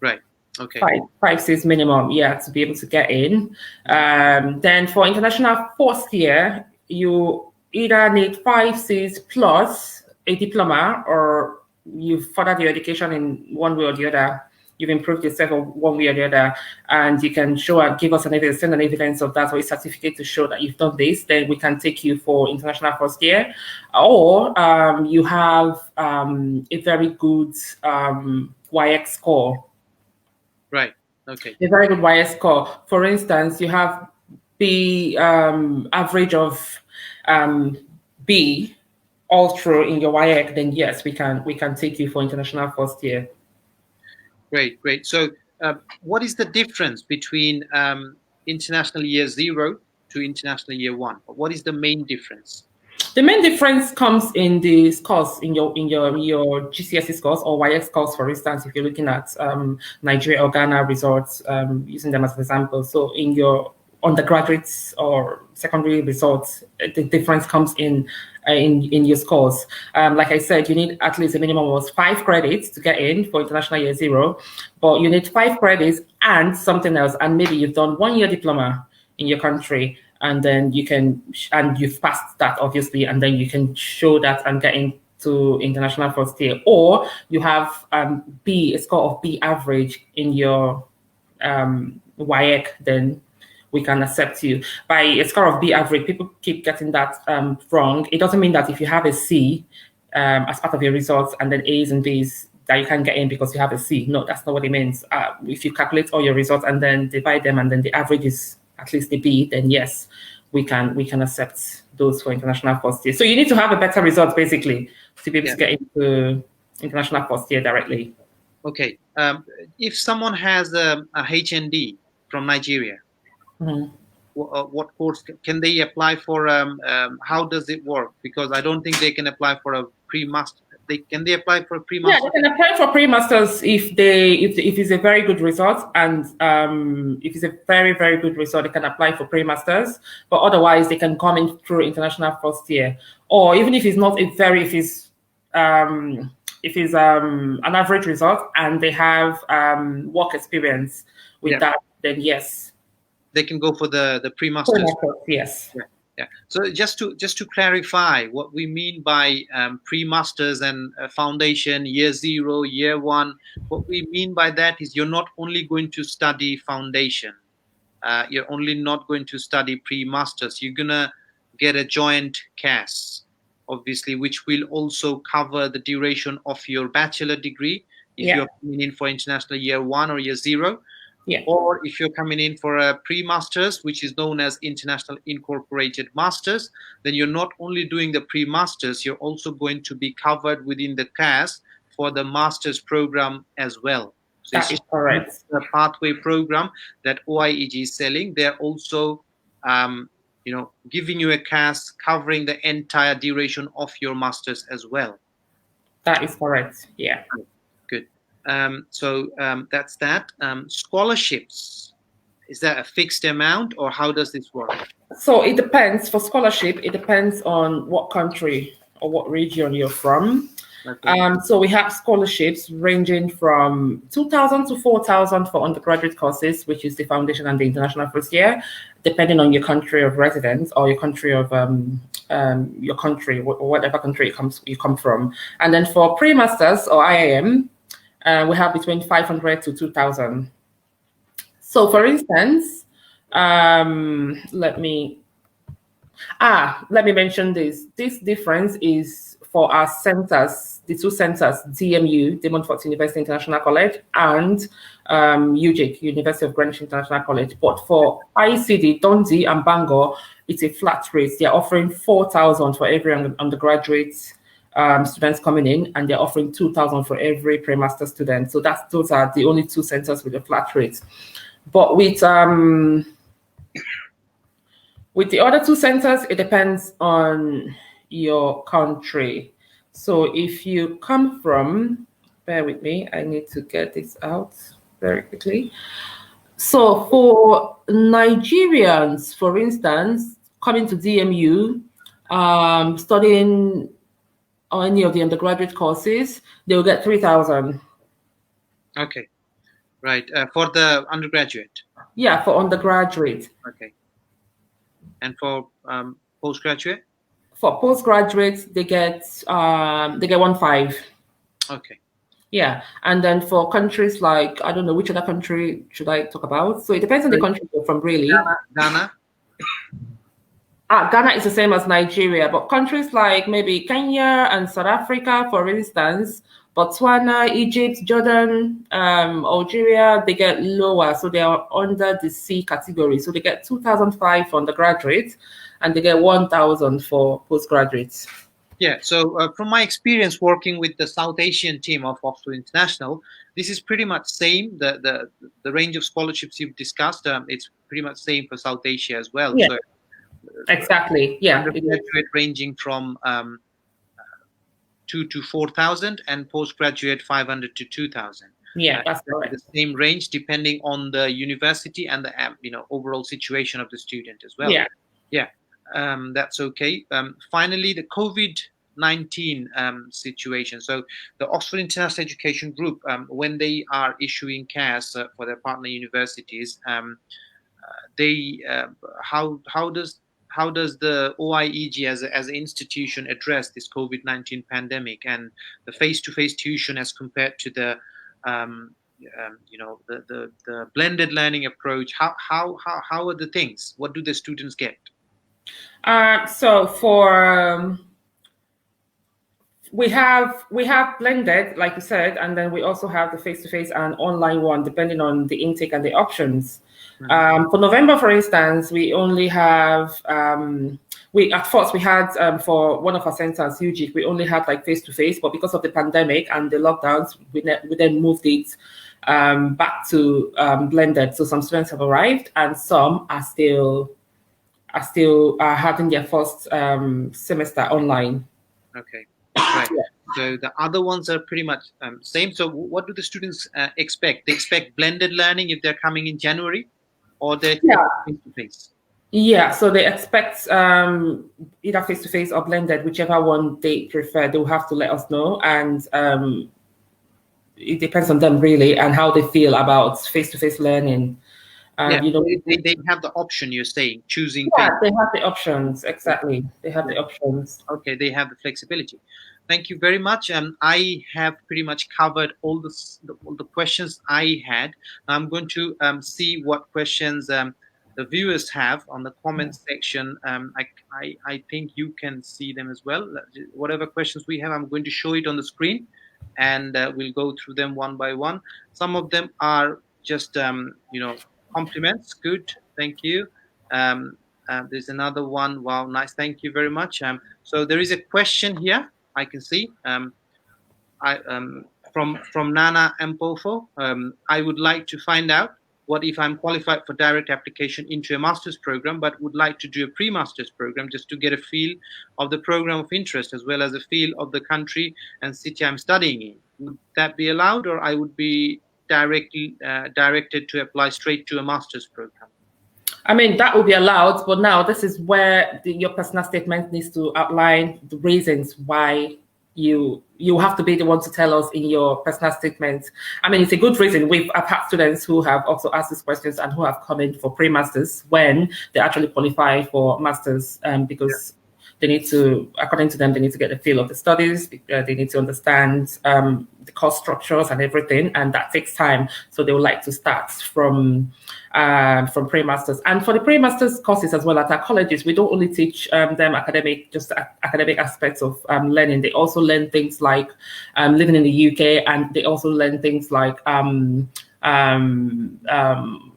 Right. Okay. 5 Cs minimum, to be able to get in. Then for International First Year, you either need 5 Cs plus a diploma, or you've furthered your education in one way or the other. You've improved yourself one way or the other, and you can give us send an evidence of that, or a certificate to show that you've done this. Then we can take you for International First Year, or you have a very good WIEG score. Right. Okay. A very good WIEG score. For instance, you have the average of B all through in your WIEG, then yes, we can take you for International First Year. Great. So what is the difference between International Year 0 to International Year 1? What is the main difference? The main difference comes in the scores, in your GCSE scores or WIEG scores, for instance, if you're looking at Nigeria or Ghana results, using them as an example. So in your undergraduates or secondary results, the difference comes in your scores. Like I said, you need at least a minimum of 5 credits to get in for International Year 0, but you need 5 credits and something else, and maybe you've done 1-year diploma in your country, and then you've passed that obviously, and then you can show that and get into International First Year. Or you have a score of B average in your WIEG, then we can accept you. By a score of B average, people keep getting that wrong. It doesn't mean that if you have a C as part of your results and then A's and B's, that you can get in because you have a C. No, that's not what it means. If you calculate all your results and then divide them, and then the average is at least a B, then yes, we can accept those for International First Year. So you need to have a better result basically to be able to get into International First Year directly. Okay. If someone has a HND from Nigeria, what course can they apply for? How does it work? Because I don't think they can apply for a pre-master. Can they apply for a pre-master? Yeah, they can apply for pre-masters if it's a very good result, and if it's a very, very good result, they can apply for pre-masters. But otherwise, they can come in through International First Year, or even if it's not if it's an average result and they have work experience with that, then yes, they can go for the pre-masters. Yes. Yeah. So just to clarify what we mean by pre-masters and foundation, year 0, year 1, what we mean by that is you're not only going to study foundation. you're only not going to study pre-masters. You're gonna get a joint CAS, obviously, which will also cover the duration of your bachelor degree if Yeah. you're coming in for international year 1 or year 0. Yeah. Or if you're coming in for a pre-masters, which is known as international incorporated masters, then you're not only doing the pre-masters, you're also going to be covered within the CAS for the master's program as well. So That it's is correct. the pathway program that OIEG is selling. They're also giving you a CAS covering the entire duration of your master's as well. That is correct. Yeah. Good. So that's that. Scholarships, is that a fixed amount or how does this work? So it depends. For scholarship, it depends on what country or what region you're from. Okay. So we have scholarships ranging from 2,000 to 4,000 for undergraduate courses, which is the foundation and the international first year, depending on your country of residence or your country of whatever country you come from. And then for pre-masters or IIM, we have between 500 to 2,000. So for instance, let me mention this. This difference is for our centers, the two centers, DMU, the Montfort University International College, and UGIC, University of Greenwich International College. But for ICD, Dundee and Bangor, it's a flat rate. They're offering 4,000 for every undergraduate students coming in, and they're offering 2,000 for every pre-master student. So those are the only two centers with a flat rate. But with the other two centers, it depends on your country. So if you come from, bear with me, I need to get this out very quickly. So for Nigerians, for instance, coming to DMU, studying on any of the undergraduate courses, they will get 3,000. Okay, right. For the undergraduate? Yeah, for undergraduate. Okay. And for postgraduate? For postgraduates, they get 1.5. Okay. Yeah, and then for countries like, I don't know, which other country should I talk about? So it depends on the country you're from, really. Ghana? Ghana is the same as Nigeria, but countries like maybe Kenya and South Africa, for instance, Botswana, Egypt, Jordan, Algeria, they get lower. So they are under the C category. So they get 2,005 for undergraduates and they get 1,000 for postgraduates. Yeah, so from my experience working with the South Asian team of Oxford International, this is pretty much same. The range of scholarships you've discussed, it's pretty much same for South Asia as well. Yeah, so, exactly. Yeah, undergraduate ranging from 2 to 4,000 and postgraduate 500 to 2,000. Yeah, that's correct. The same range depending on the university and the overall situation of the student as well. Yeah, that's okay. Finally, the COVID-19 situation. So the Oxford International Education Group, when they are issuing CAS for their partner universities, how does the OIEG as an institution address this COVID-19 pandemic and the face-to-face tuition as compared to the the blended learning approach? How are the things? What do the students get? So for we have blended, like you said, and then we also have the face-to-face and online one, depending on the intake and the options. For November, for instance, we only have at first we had for one of our centers, UGIC, we only had like face-to-face, but because of the pandemic and the lockdowns, we then moved it back to blended. So some students have arrived, and some are still having their first semester online. Okay, right. Yeah. So the other ones are pretty much same. So what do the students expect? They expect blended learning if they're coming in January, or they face-to-face? Yeah, so they expect either face-to-face or blended, whichever one they prefer. They will have to let us know, and it depends on them really and how they feel about face-to-face learning. They have the option, you're saying, choosing. Yeah, they have the options, exactly. They have the options. Okay, they have the flexibility. Thank you very much. I have pretty much covered all the questions I had. I'm going to see what questions the viewers have on the comment section. I think you can see them as well. Whatever questions we have, I'm going to show it on the screen, and we'll go through them one by one. Some of them are just compliments. Good, thank you. There's another one. Wow, nice. Thank you very much. So there is a question here. I can see. From Nana Mpofo. I would like to find out what if I'm qualified for direct application into a master's program, but would like to do a pre-master's program just to get a feel of the program of interest as well as a feel of the country and city I'm studying in. Would that be allowed, or I would be directed to apply straight to a master's program? I mean, that will be allowed, but now this is where your personal statement needs to outline the reasons why you have to be the one to tell us in your personal statement. I mean, it's a good reason. I've had students who have also asked these questions and who have come in for pre-masters when they actually qualify for masters, because they need to, according to them, they need to get a feel of the studies. They need to understand the course structures and everything, and that takes time. So they would like to start from pre-masters. And for the pre-masters courses as well at our colleges, we don't only teach them academic aspects of learning. They also learn things like living in the UK, and they also learn things like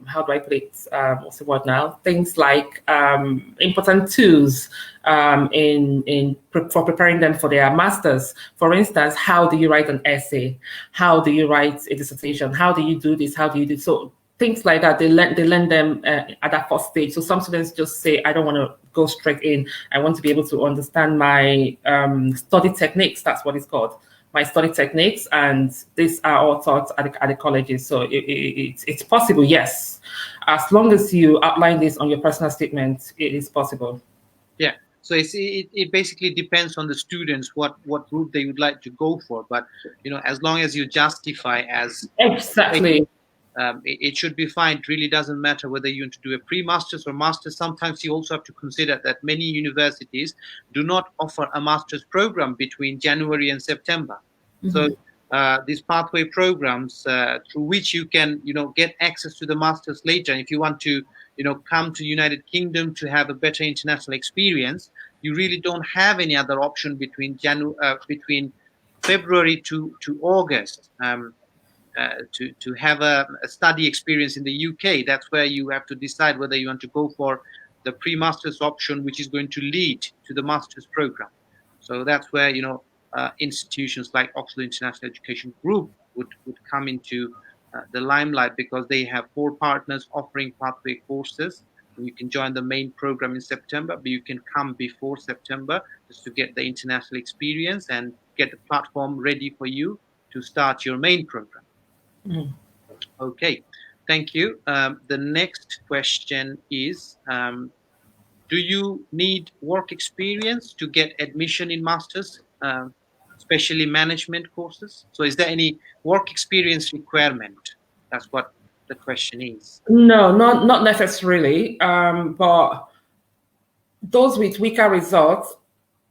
how do I put it? What's the word now? Things like important tools for preparing them for their masters. For instance, how do you write an essay? How do you write a dissertation? How do you do this? How do you do so? Things like that. They learn them at that first stage. So some students just say, I don't want to go straight in. I want to be able to understand my study techniques. That's what it's called. My study techniques, and these are all taught at the colleges. So it's possible, yes. As long as you outline this on your personal statement, it is possible. Yeah. So it basically depends on the students what route they would like to go for. But as long as you justify as exactly. It should be fine. It really doesn't matter whether you want to do a pre-master's or master's. Sometimes you also have to consider that many universities do not offer a master's program between January and September. Mm-hmm. So these pathway programs through which you can, get access to the master's later. And if you want to, come to United Kingdom to have a better international experience, you really don't have any other option between February to August. To have a study experience in the UK. That's where you have to decide whether you want to go for the pre-master's option, which is going to lead to the master's program. So that's where institutions like Oxford International Education Group would come into the limelight, because they have 4 partners offering pathway courses. You can join the main program in September, but you can come before September just to get the international experience and get the platform ready for you to start your main program. Mm. Okay, thank you. The next question is, do you need work experience to get admission in masters, especially management courses? So is there any work experience requirement? That's what the question is. No, not necessarily. But those with weaker results,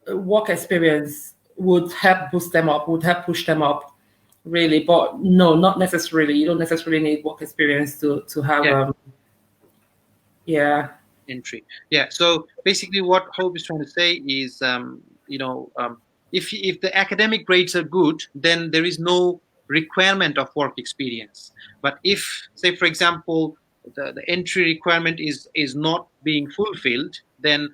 work experience would help boost them up, would help push them up. Really, but no, not necessarily. You don't necessarily need work experience to have entry. Yeah. So basically, what Hope is trying to say is, if the academic grades are good, then there is no requirement of work experience. But if, say, for example, the entry requirement is not being fulfilled, then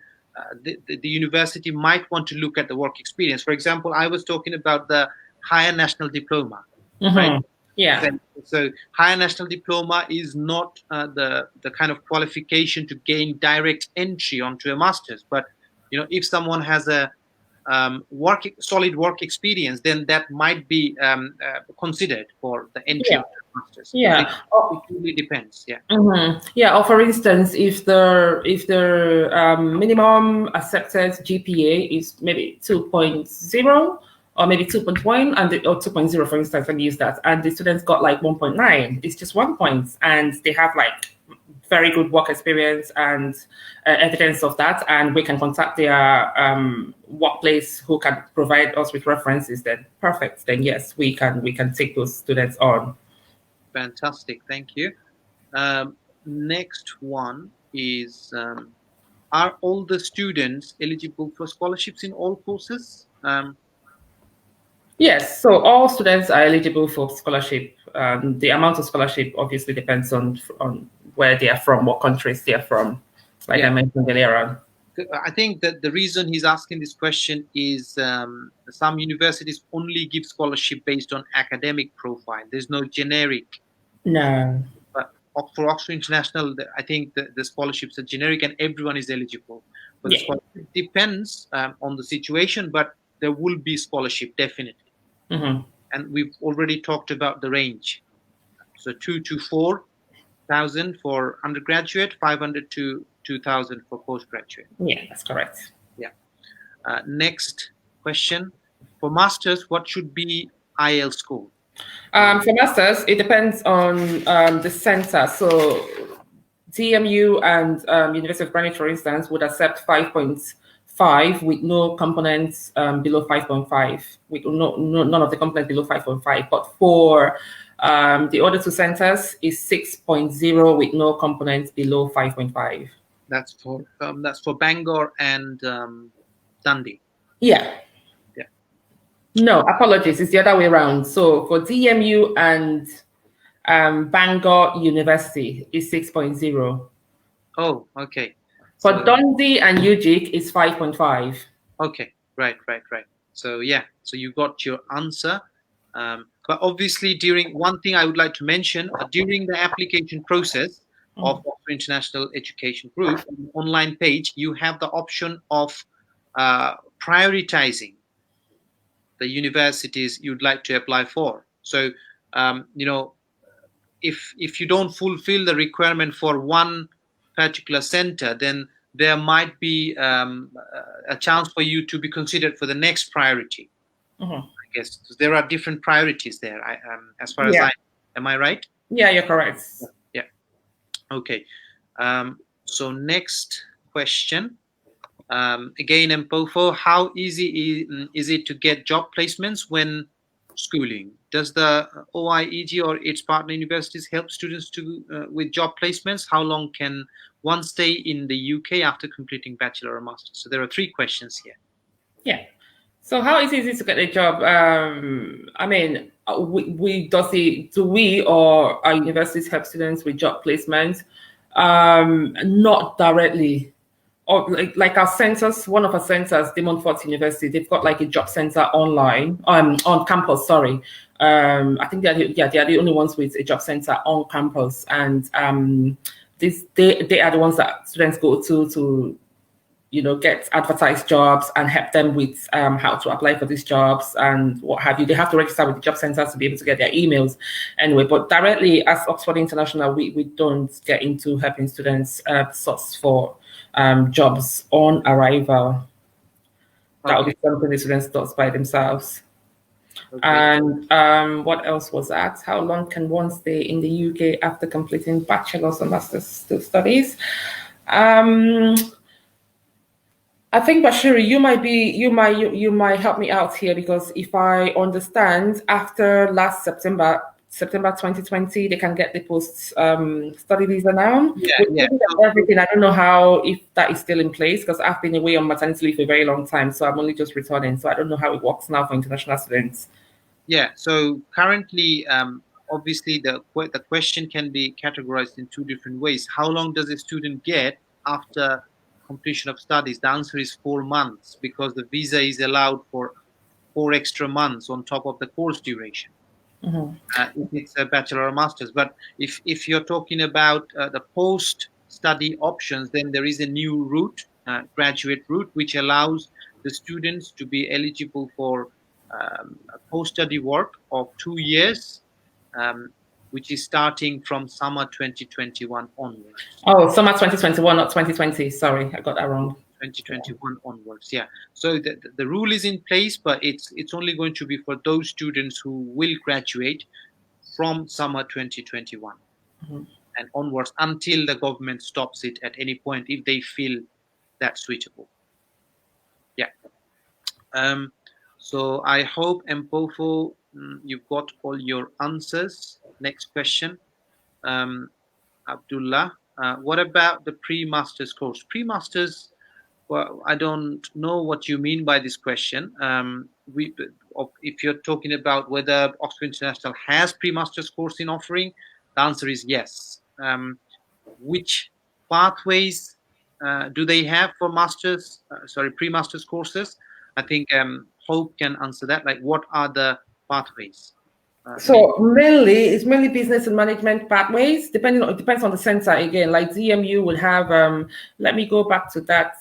the university might want to look at the work experience. For example, I was talking about the higher national diploma, mm-hmm. right? Yeah. So higher national diploma is not the kind of qualification to gain direct entry onto a master's. But if someone has a solid work experience, then that might be considered for the entry of the master's. Yeah. It really depends. Yeah. Mm-hmm. Yeah. Or for instance, if the minimum accepted GPA is maybe 2.0. or maybe 2.1 or 2.0, for instance, and use that, and the students got like 1.9, it's just 1 point, and they have like very good work experience and evidence of that, and we can contact their workplace who can provide us with references. Then perfect. Then yes, we can take those students on. Fantastic, thank you. Next one is, are all the students eligible for scholarships in all courses? Yes, so all students are eligible for scholarship. The amount of scholarship obviously depends on where they are from, what countries they are from, like I mentioned earlier on. I think that the reason he's asking this question is some universities only give scholarship based on academic profile. There's no generic. No. But for Oxford International, I think the scholarships are generic and everyone is eligible. But the scholarship depends on the situation, but there will be scholarship definitely. Mm-hmm. And we've already talked about the range. So 2 to 4,000 for undergraduate, 500 to 2,000 for postgraduate. Yeah, that's correct. Yeah. Next question. For masters, what should be IELTS score? For masters, it depends on the center. So TMU and University of Greenwich, for instance, would accept 5.5 with no components below 5.5, with none of the components below 5.5. But for the other two centers is 6.0 with no components below 5.5. That's for Bangor and Dundee. Yeah. No, apologies. It's the other way around. So for DMU and Bangor University is 6.0. Oh, okay. For Dundee and UGIC is 5.5. Okay, right. So yeah, so you got your answer. But obviously, one thing I would like to mention, during the application process of Oxford International Education Group online page, you have the option of prioritizing the universities you'd like to apply for. So, if you don't fulfill the requirement for one particular center, then there might be a chance for you to be considered for the next priority. I guess there are different priorities there. As far as am I right? Yeah, you're correct. Yeah. Okay. So next question. Again, Mpofo, how easy is it to get job placements when schooling? Does the OIEG or its partner universities help students with job placements? How long can one stay in the UK after completing bachelor or master? So there are three questions here. Yeah. So how easy is it to get a job? I mean, do we or our universities help students with job placement? Not directly. Or like our centers, one of our centers, the Montfort University, they've got like a job center online, on campus, sorry. I think they are the only ones with a job center on campus. And they are the ones that students go to get advertised jobs and help them with how to apply for these jobs and what have you. They have to register with the job centers to be able to get their emails anyway. But directly as Oxford International, we don't get into helping students source for jobs on arrival. That would be something the students does by themselves. Okay. And what else was that? How long can one stay in the UK after completing bachelor's or master's studies? I think Bashiri, you might help me out here, because if I understand, after last September 2020, they can get the post study visa now. Yeah. Everything. I don't know if that is still in place, because I've been away on maternity leave for a very long time, so I'm only just returning. So I don't know how it works now for international students. Yeah. So currently, obviously, the question can be categorized in two different ways. How long does a student get after completion of studies? The answer is 4 months, because the visa is allowed for 4 extra months on top of the course duration. If it's a bachelor or master's. But if you're talking about the post-study options, then there is a new route, graduate route, which allows the students to be eligible for post-study work of 2 years, which is starting from summer 2021 onwards. Oh, summer 2021, not 2020. Sorry, I got that wrong. 2021 onwards, yeah. So the rule is in place, but it's only going to be for those students who will graduate from summer 2021 and onwards, until the government stops it at any point if they feel that's suitable. Yeah. So I hope, Mpofo, you've got all your answers. Next question. Abdullah, What about the pre-master's course? Pre-master's, well, I don't know what you mean by this question. If you're talking about whether Oxford International has pre-master's course in offering, the answer is yes. Which pathways do they have for pre-master's courses? I think Hope can answer that. Like, what are the pathways? So it's mainly business and management pathways. It depends on the center again. Like DMU will have. Let me go back to that.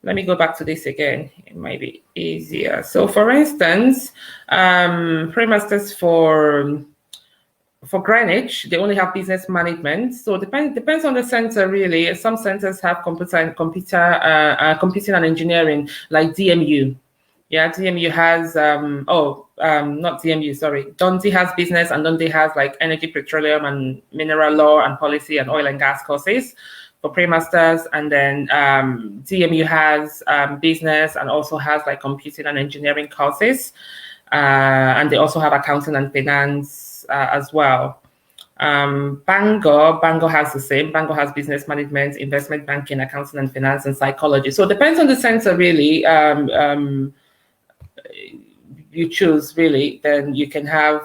Let me go back to this again. It might be easier. So, for instance, pre-masters for Greenwich, they only have business management. So depends on the center really. Some centers have computing and engineering, like DMU. Yeah, DMU has not DMU, sorry. Dundee has business, and Dundee has like energy, petroleum, and mineral law and policy and oil and gas courses for pre-masters. And then DMU has business and also has like computing and engineering courses. And they also have accounting and finance as well. Bangor has the same. Bangor has business management, investment banking, accounting and finance, and psychology. So it depends on the center really. You choose really, then you can have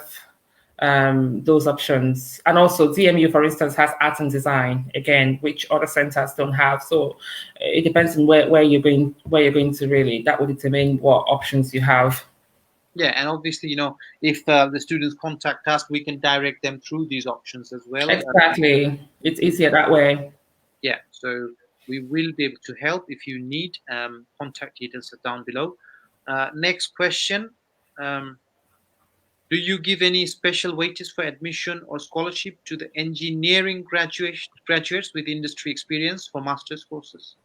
those options. And also DMU, for instance, has art and design, again, which other centers don't have. So it depends on where you're going to really. That will determine what options you have. Yeah, and obviously, if the students contact us, we can direct them through these options as well. Exactly. It's easier that way. Yeah, so we will be able to help if you need. Contact details are down below. Next question. Do you give any special weightage for admission or scholarship to the engineering graduates with industry experience for master's courses?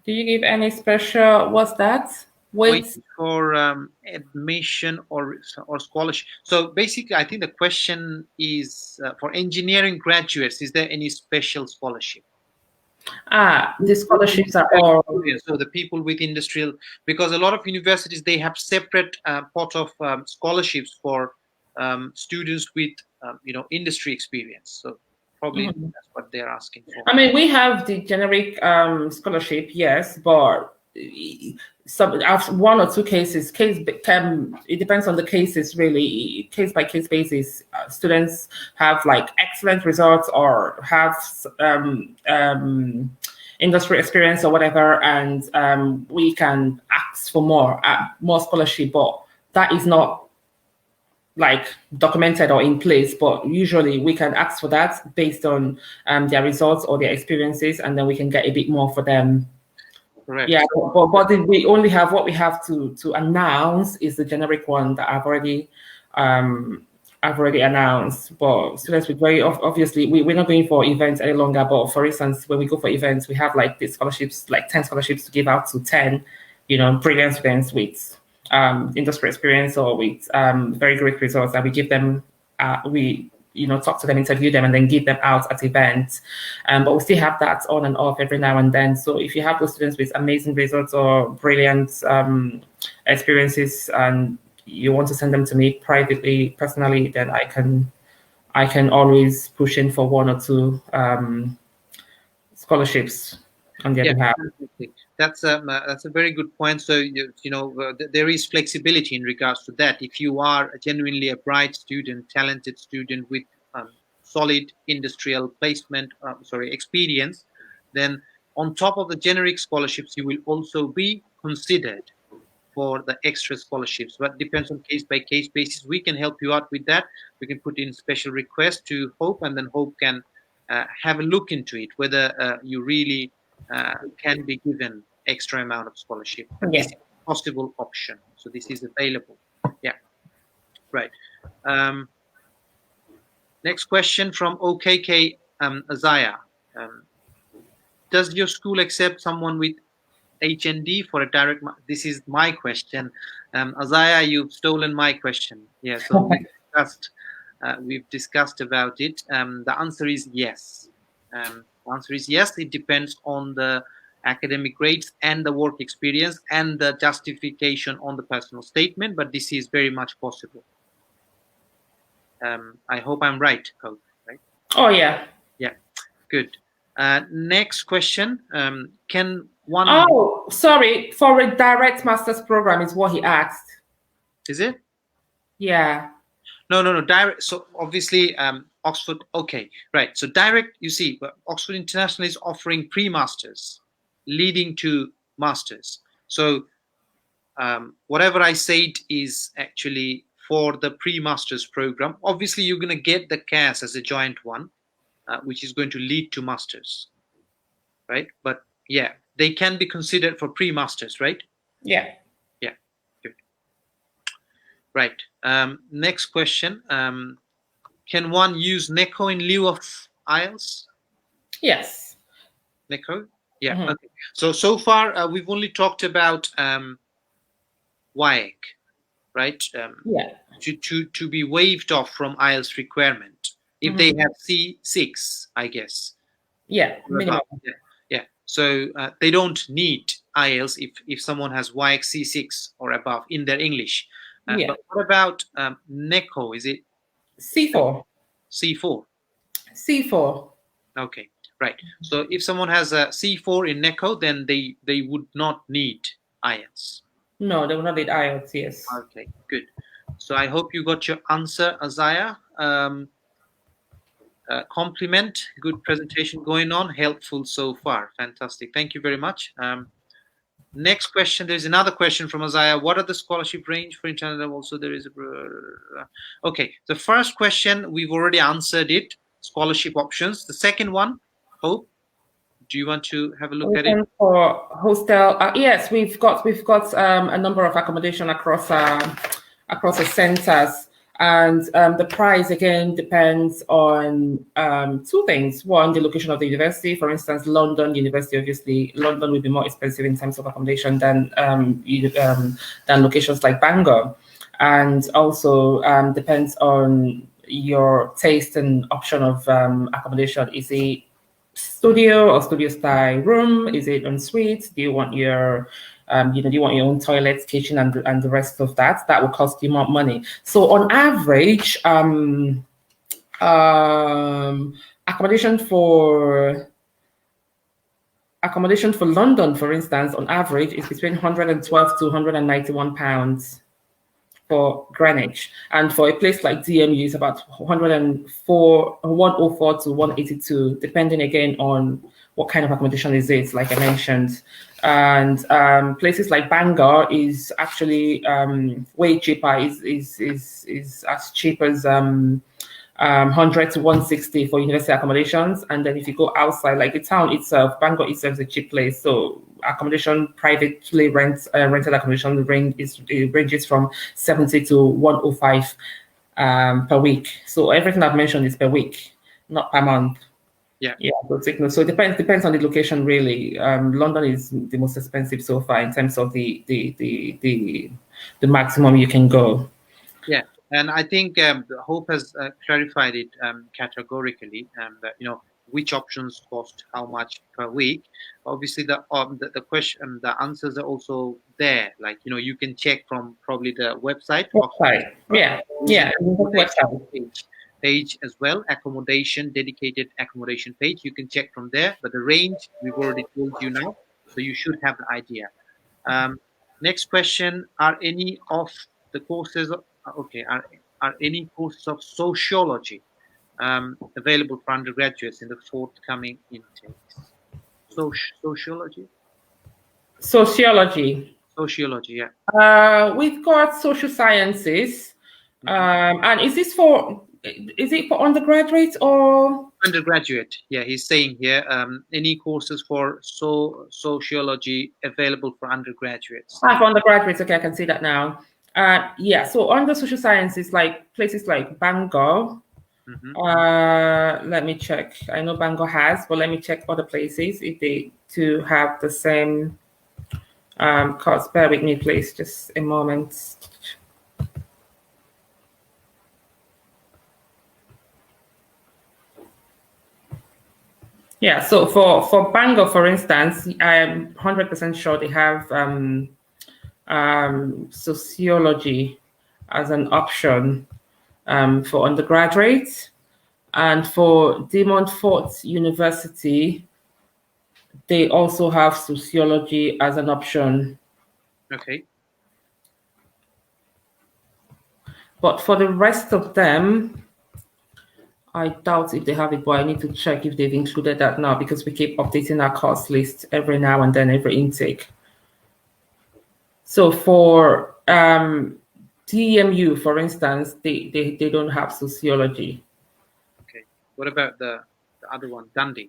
Do you give any special, what's that? Weightage for admission or scholarship. So basically, I think the question is for engineering graduates, is there any special scholarship? The scholarships are all. So the people with industrial, because a lot of universities, they have separate pot of scholarships for students with industry experience. So probably that's what they're asking for. I mean, we have the generic scholarship, yes, but some one or two cases. It depends on the cases, really. Case by case basis, students have like excellent results or have industry experience or whatever, and we can ask for more scholarship, but that is not like documented or in place. But usually we can ask for that based on their results or their experiences, and then we can get a bit more for them. Correct. Yeah, but we only have what we have to announce is the generic one that I've already announced. But students with very obviously we're not going for events any longer. But for instance, when we go for events, we have like these scholarships, like 10 scholarships to give out to 10, brilliant students with industry experience or with very great results, that we give them. We talk to them, interview them, and then give them out at events. But we still have that on and off every now and then. So if you have those students with amazing results or brilliant experiences, and you want to send them to me privately, personally, then I can always push in for one or two scholarships on their behalf. That's a very good point. So there is flexibility in regards to that. If you are genuinely a bright student, talented student with solid industrial placement, experience, then on top of the generic scholarships, you will also be considered for the extra scholarships. But depends on case by case basis. We can help you out with that. We can put in special requests to Hope, and then Hope can have a look into it, whether you really can be given extra amount of scholarship. Yes. This is a possible option. So this is available. Yeah. Right. Next question from OKK Azaya. Does your school accept someone with HND for a direct? This is my question. Azaya, you've stolen my question. Yeah. So we've discussed about it. The answer is yes. The answer is yes. It depends on the academic grades and the work experience and the justification on the personal statement, but this is very much possible. I hope I'm right, Coach, right? Oh, yeah. Yeah, good. Next question. Can one... Oh, sorry. For a direct master's program is what he asked. Is it? Yeah. No. Direct. So obviously, Oxford. Okay, right. So direct. You see, Oxford International is offering pre-masters, leading to masters. So whatever I said is actually for the pre-masters program. Obviously, you're going to get the CAS as a joint one, which is going to lead to masters, right? But yeah, they can be considered for pre-masters, right? Yeah. Yeah, good. Right. Next question. Can one use NECO in lieu of IELTS? Yes. NECO? Yeah. Mm-hmm. Okay. So far we've only talked about WIEG, right? Yeah. To be waived off from IELTS requirement if Mm-hmm. they have C6, I guess. Yeah, minimum. Yeah. So they don't need IELTS if someone has WIEG C6 or above in their English. Yeah. But what about NECO? Is it C4. C4? C4. Okay, right. So if someone has a C4 in NECO, then they would not need IELTS. No, they will not need IELTS, yes. Okay, good. So I hope you got your answer, Azaya. Compliment, good presentation going on, helpful so far. Fantastic. Thank you very much. Next question. There's another question from Azaya. What are the scholarship range for international? Also, there is a... Okay, the first question, we've already answered it. Scholarship options. The second one, Hope, do you want to have a look at it? For hostel, yes, we've got a number of accommodation across the centers, and the price again depends on two things. One, the location of the university. For instance, London University, obviously, London will be more expensive in terms of accommodation than locations like Bangor, and also depends on your taste and option of accommodation. Is it studio or studio style room? Is it en suite? Do you want your do you want your own toilets, kitchen, and the rest of that? That will cost you more money. So on average, accommodation for London, for instance, on average is between 112 to 191 pounds for Greenwich, and for a place like DMU is about 104 to 182, depending again on what kind of accommodation is it, like I mentioned. And places like Bangor is actually way cheaper. Is as cheap as 100 to 160 for university accommodations. And then if you go outside, like the town itself, Bangor itself is a cheap place. So accommodation, privately rented accommodation ranges from 70 to 105 per week. So everything I've mentioned is per week, not per month. Yeah. So it depends on the location, really. London is the most expensive so far in terms of the maximum you can go. Yeah. And I think Hope has clarified it categorically, that which options cost how much per week. Obviously, the question, the answers are also there. Like you can check from probably the website. Website. Page as well. Dedicated accommodation page. You can check from there. But the range we've already told you now, so you should have the idea. Next question: are any of the courses? Are any courses of sociology available for undergraduates in the forthcoming intakes? Sociology, yeah. We've got social sciences, and is it for undergraduate or undergraduate? Yeah, he's saying here any courses for sociology available for undergraduates. For undergraduates, okay, I can see that now. So under social sciences, like places like Bangor, let me check. I know Bangor has, but let me check other places if they do have the same course. Bear with me, please, just a moment. Yeah, so for Bangor, for instance, I'm 100% sure they have sociology as an option for undergraduates. And for Montfort University, they also have sociology as an option. Okay. But for the rest of them, I doubt if they have it, but I need to check if they've included that now because we keep updating our course list every now and then, every intake. So for DMU, for instance, they don't have sociology. Okay. What about the other one, Dundee?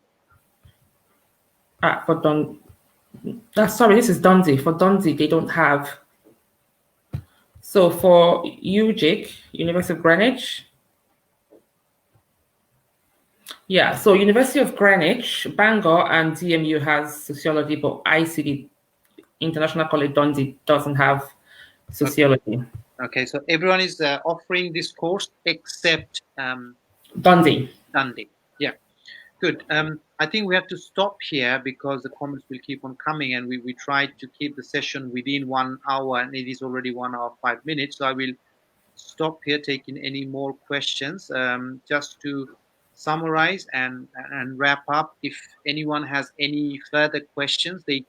Sorry, this is Dundee. For Dundee, they don't have. So for UGIC, University of Greenwich, yeah, so University of Greenwich, Bangor, and DMU has sociology, but ICD, International College Dundee, doesn't have sociology. Okay, so everyone is offering this course except Dundee. Dundee. Yeah, good. I think we have to stop here because the comments will keep on coming, and we tried to keep the session within 1 hour, and it is already 1 hour 5 minutes. So I will stop here taking any more questions. Just to summarize and wrap up, if anyone has any further questions, they